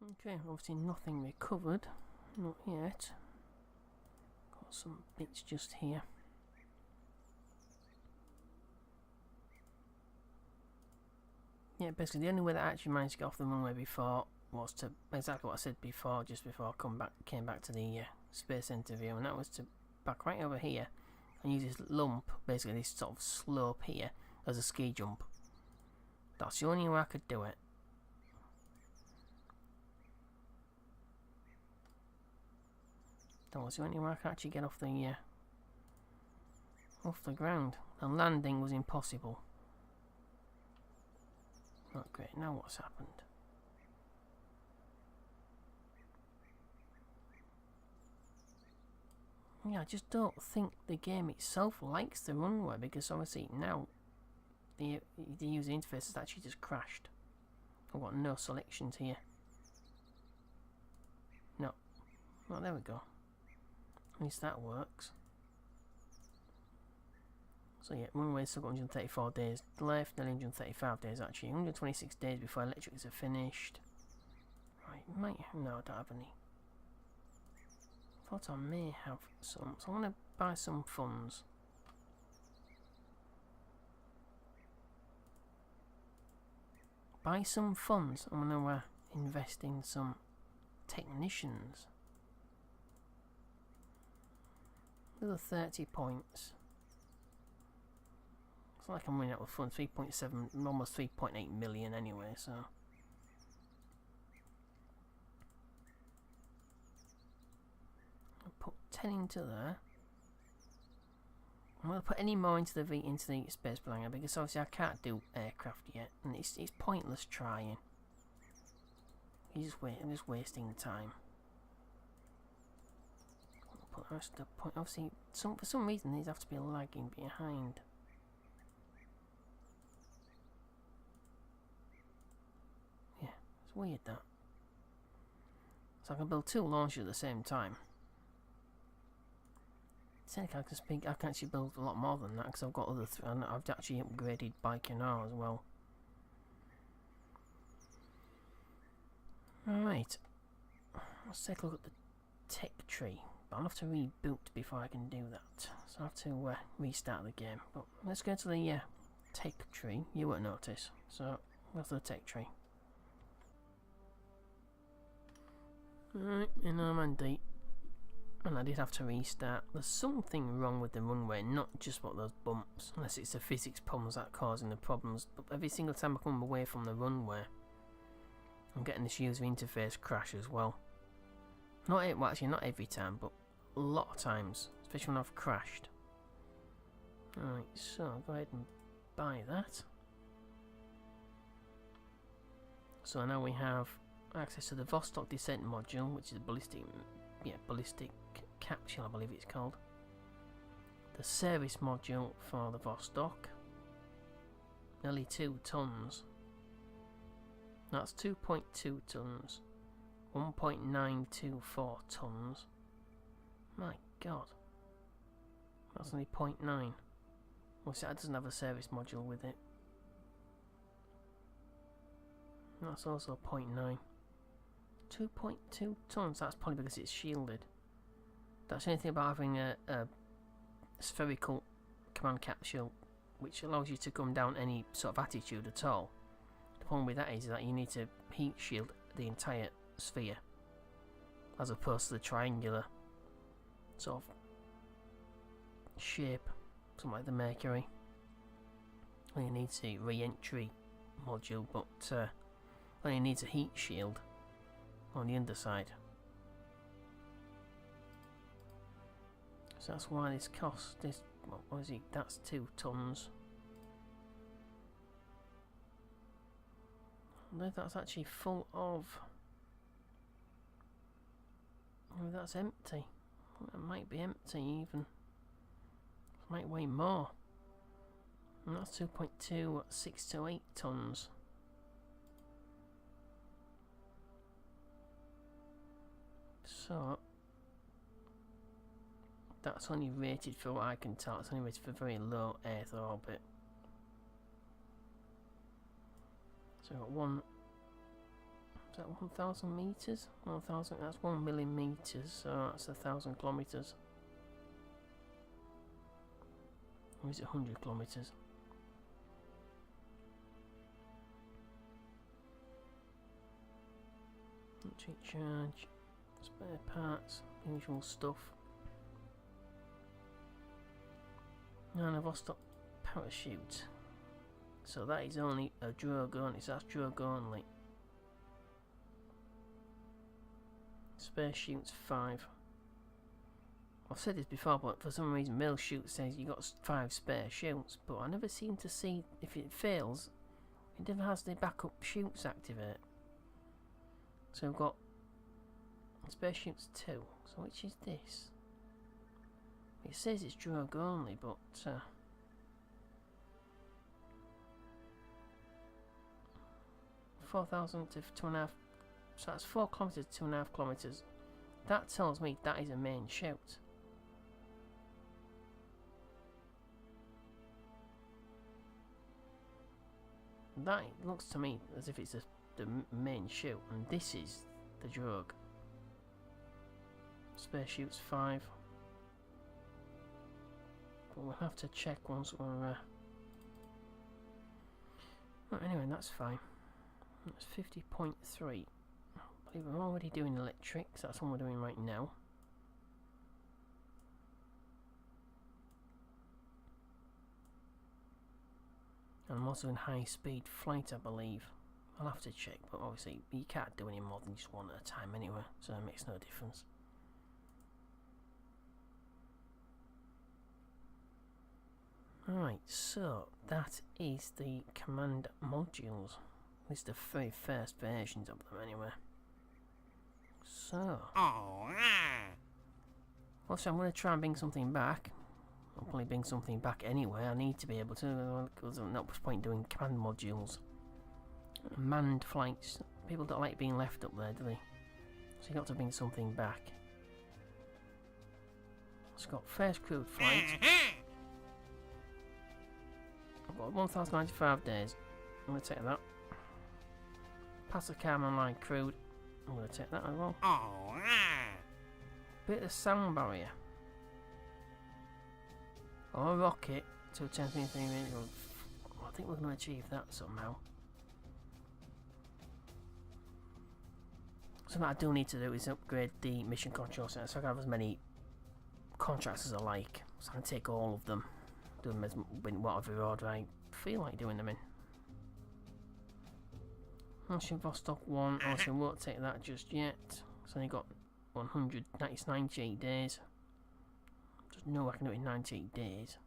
Okay, obviously nothing recovered, not yet. Got some bits just here. Yeah, basically the only way that I actually managed to get off the runway before was to, exactly what I said before, just before I came back to the space interview, and that was to back right over here and use this lump, basically this sort of slope here, as a ski jump. That's the only way I could do it. That was the only way I could actually get off the ground. The landing was impossible. Not great. Now what's happened? Yeah, I just don't think the game itself likes the runway, because obviously now the user interface has actually just crashed. I've got no selections here. No. Well, there we go. At least that works. So yeah, runway's still got 134 days left, nearly 135 days actually. 126 days before electrics are finished. Right, no, I don't have any. Thought I may have some, so I'm going to buy some funds. Buy some funds. I'm going to invest in some technicians. Another 30 points. It's like I'm running out of funds. 3.7, almost 3.8 million anyway, so. I'll put 10 into there. I'm going to put any more into the space hangar, because obviously I can't do aircraft yet, and it's pointless trying. I'm just wasting time. I'll put the rest of the point. Obviously, for some reason these have to be lagging behind. Yeah, it's weird that. So I can build 2 launchers at the same time. I can actually build a lot more than that, because I've got other and I've actually upgraded Baikonur as well. Alright, let's take a look at the tech tree. But I'll have to reboot before I can do that, so I have to restart the game. But let's go to the tech tree. You won't notice, so go to the tech tree. Alright, in Normandy. And I did have to restart. There's something wrong with the runway, not just what those bumps, unless it's the physics problems that are causing the problems. But every single time I come away from the runway, I'm getting this user interface crash as well. Actually not every time, but a lot of times, especially when I've crashed. Alright, so I'll go ahead and buy that. So now we have access to the Vostok descent module, which is a ballistic capsule, I believe it's called. The service module for the Vostok, nearly 2 tons. That's 2.2 tons. 1.924 tons. My god. That's only 0.9. Well, see, that doesn't have a service module with it. That's also 0.9. 2.2 tons. That's probably because it's shielded. That's the only thing about having a spherical command capsule, which allows you to come down any sort of attitude at all. The problem with that is that you need to heat shield the entire sphere, as opposed to the triangular sort of shape, something like the Mercury. Well, you need a re-entry module, but only needs a heat shield on the underside. So that's why this costs this. What is it? That's 2 tons. I don't know if that's actually full of. Oh, that's empty. It might be empty even. It might weigh more. And that's 2.268 tons. So that's only rated, for what I can tell, it's only rated for very low Earth orbit. So we've got 1 Is that 1,000 meters? 1,000. That's 1 million meters. So that's 1,000 kilometers. Or is it 100 kilometers? Electric charge, spare parts, usual stuff. And I've lost up parachute. So that is only a drug only. So that's drug only. Spare shoots 5. I've said this before, but for some reason Mill Shoot says you got 5 spare shoots, but I never seem to see if it fails. It never has the backup shoots activate. So we've got spare shoots 2. So which is this? It says it's drug only, but 4,000 to 2.5. So that's 4 kilometers, 2.5 kilometers. That tells me that is a main shoot. That looks to me as if it's the main shoot, and this is the drug. Spare shoots 5. But we'll have to check once we're right, anyway, that's fine. That's 50.3. I believe we're already doing electrics. That's what we're doing right now. And I'm also in high speed flight, I believe. I'll have to check, but obviously you can't do any more than just one at a time anyway, so it makes no difference. Right, so that is the command modules. At least the very first versions of them anyway. So, also I'm going to try and bring something back. I'll probably bring something back anyway. I need to be able to, because there's no point doing command modules. Manned flights. People don't like being left up there, do they? So you got to bring something back. It's got first crewed flight. I've got 1,095 days. I'm going to take that. Pass the camera line crewed. I'm going to take that as well. Bit of sound barrier. Or a rocket to attempt anything. I think we're going to achieve that somehow. Something I do need to do is upgrade the mission control center so I can have as many contracts as I like. So I can take all of them, do them as in whatever order I feel like doing them in. Ocean Vostok 1, also won't take that just yet. So I got 198 days. Just know I can do it in 98 days.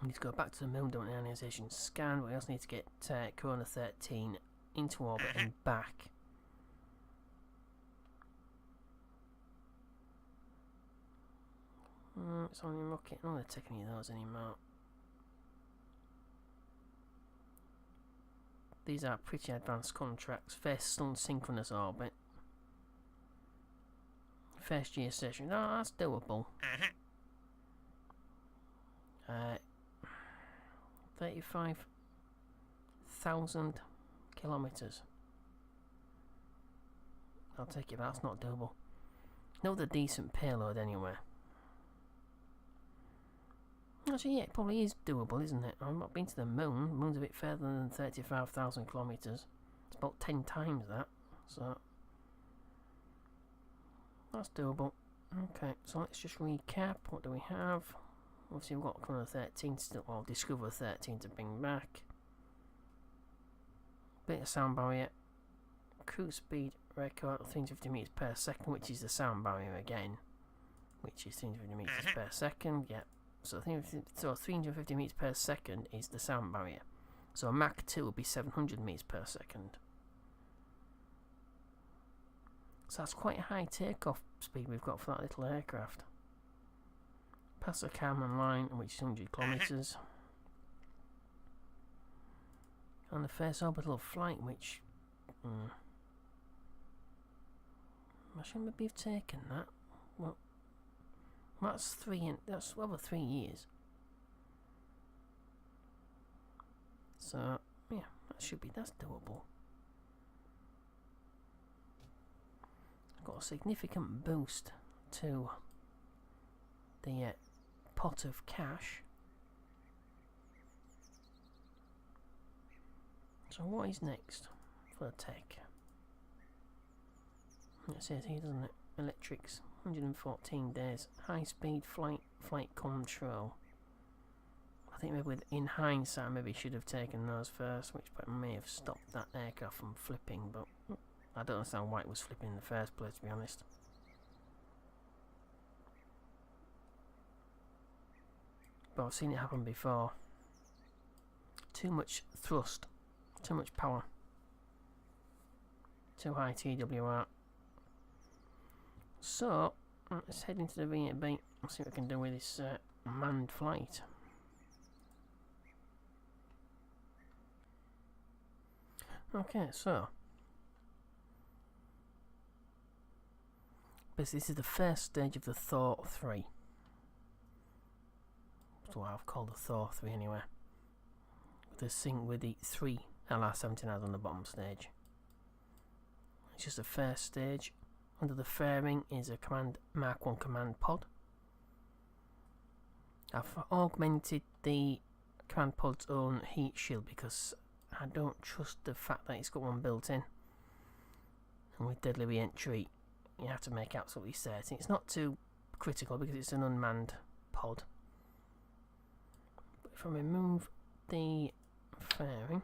I need to go back to the moon, don't ionization scan, but I also need to get Corona 13 into orbit and back. It's on the rocket. I'm not going to take any of those anymore. These are pretty advanced contracts. First sun-synchronous orbit. First geostation. No, that's doable. 35,000 kilometers. I'll take it, but that's not doable. Not a decent payload anyway. Actually, yeah, it probably is doable, isn't it? I've not been to the moon. The moon's a bit further than 35,000 kilometers. It's about 10 times that. So, that's doable. Okay, so let's just recap. What do we have? Obviously, we've got Corona 13 still, or Discover 13 to bring back. Bit of sound barrier. Cruise speed record of 350 meters per second, which is the sound barrier again. Which is 350 meters per second, yeah. So 350 meters per second is the sound barrier. So a Mach 2 will be 700 meters per second. So that's quite a high takeoff speed we've got for that little aircraft. Pass the Kármán line, which is 100 kilometers. And the first orbital flight, which I should maybe have taken that. Well, that's over 3 years. So yeah, That's doable. Got a significant boost to the pot of cash. So what is next for the tech? It says here, doesn't it? Electrics, 114 days. High speed flight control. I think maybe in hindsight, maybe should have taken those first, which may have stopped that aircraft from flipping, but I don't understand why it was flipping in the first place, to be honest. But I've seen it happen before. Too much thrust, too much power, too high TWR. So, let's head into the V8B. Let's see what we can do with this manned flight. Okay, so basically this is the first stage of the Thor 3. That's what I've called the Thor 3 anyway. With the 3 LR-79s on the bottom stage. It's just the first stage. Under the fairing is a Mark 1 command pod. I've augmented the command pod's own heat shield because I don't trust the fact that it's got one built in. And with deadly re-entry, you have to make absolutely certain. It's not too critical because it's an unmanned pod. But if I remove the fairing,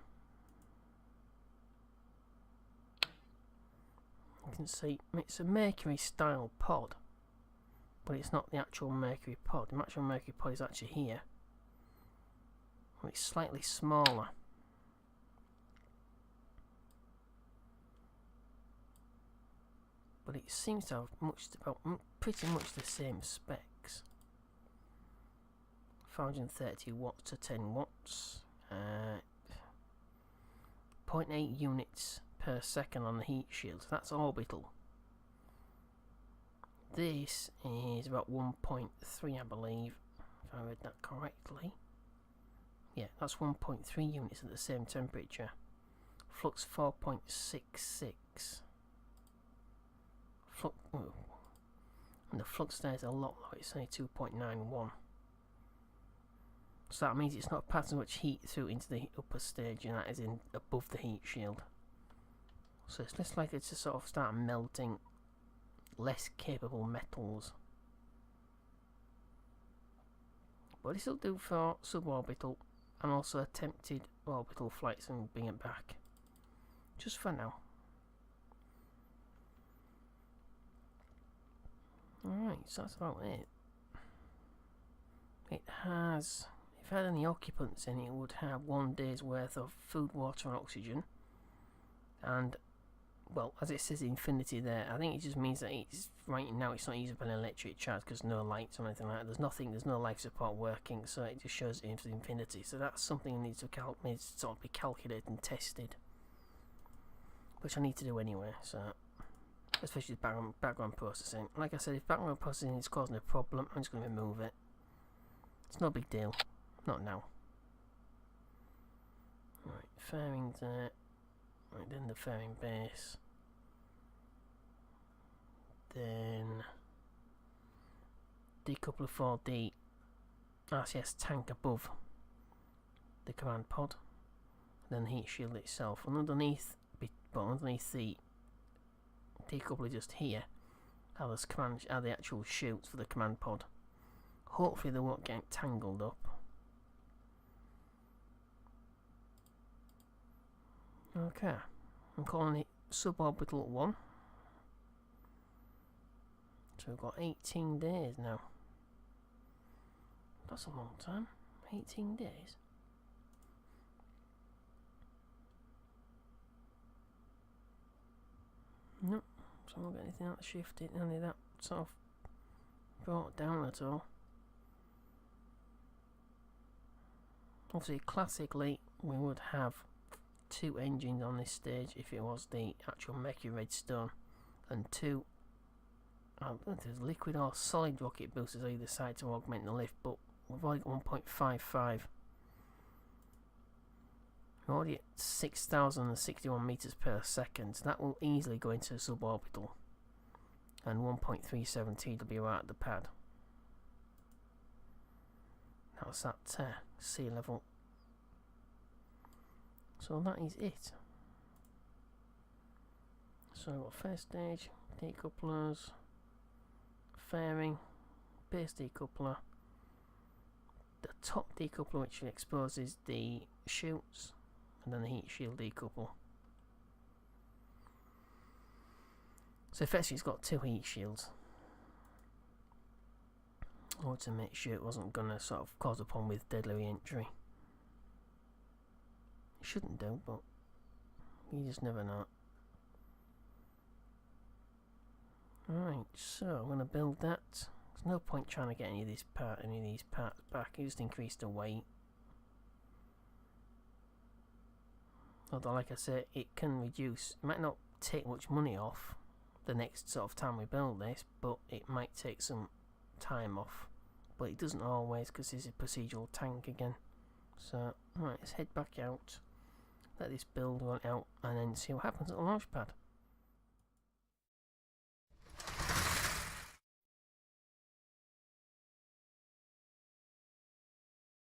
you can see it's a Mercury style pod, but it's not the actual Mercury pod. The actual Mercury pod is actually here. It's slightly smaller. But it seems to have pretty much the same specs. 530 watts to 10 watts. 0.8 units per second on the heat shield. That's orbital. This is about 1.3, I believe, if I read that correctly. Yeah, that's 1.3 units at the same temperature. Flux 4.66. And the flux there is a lot lower, it's only 2.91. So that means it's not passing much heat through into the upper stage, and that is in above the heat shield. So it's less likely to sort of start melting less capable metals. But this will do for suborbital and also attempted orbital flights and bring it back. Just for now. Alright, so that's about it. It has, if it had any occupants in it, would have 1 day's worth of food, water and oxygen. And, well, as it says infinity there, I think it just means that it's, right now it's not using an electric charge because no lights or anything like that. There's no life support working, so it just shows it into infinity. So that's something that needs to sort of be calculated and tested. Which I need to do anyway, so... especially background processing. Like I said, if background processing is causing a problem, I'm just going to remove it. It's no big deal. Not now. Right, fairing there. Right, then the fairing base. Then decoupler for the RCS tank above the command pod. Then the heat shield itself. And underneath the decoupler just here are the actual chutes for the command pod. Hopefully they won't get tangled up. Okay, I'm calling it suborbital 1. So we've got 18 days now. That's a long time. 18 days. Nope. So I won't get anything that shifted, any of that sort of brought down at all. Obviously, classically, we would have 2 engines on this stage if it was the actual Mercury Redstone, and 2 I don't know if there's liquid or solid rocket boosters either side to augment the lift, but we've only got 1.55. We're already at 6,061 meters per second. That will easily go into suborbital. And 1.37 TWR at the pad. Now it's at sea level. So that is it. So we've got first stage, decouplers, fairing, base decoupler, the top decoupler which exposes the chutes, and then the heat shield decouple. So effectively it's got two heat shields. I wanted to make sure it wasn't going to sort of cause a problem with deadly re-entry. It shouldn't do, but you just never know. Alright, so I'm going to build that. There's no point trying to get any of these parts back. You just increase the weight. Although, like I said, it can reduce. It might not take much money off the next sort of time we build this, but it might take some time off. But it doesn't always, because this is a procedural tank again. So, alright, let's head back out. Let this build run out, and then see what happens at the launch pad.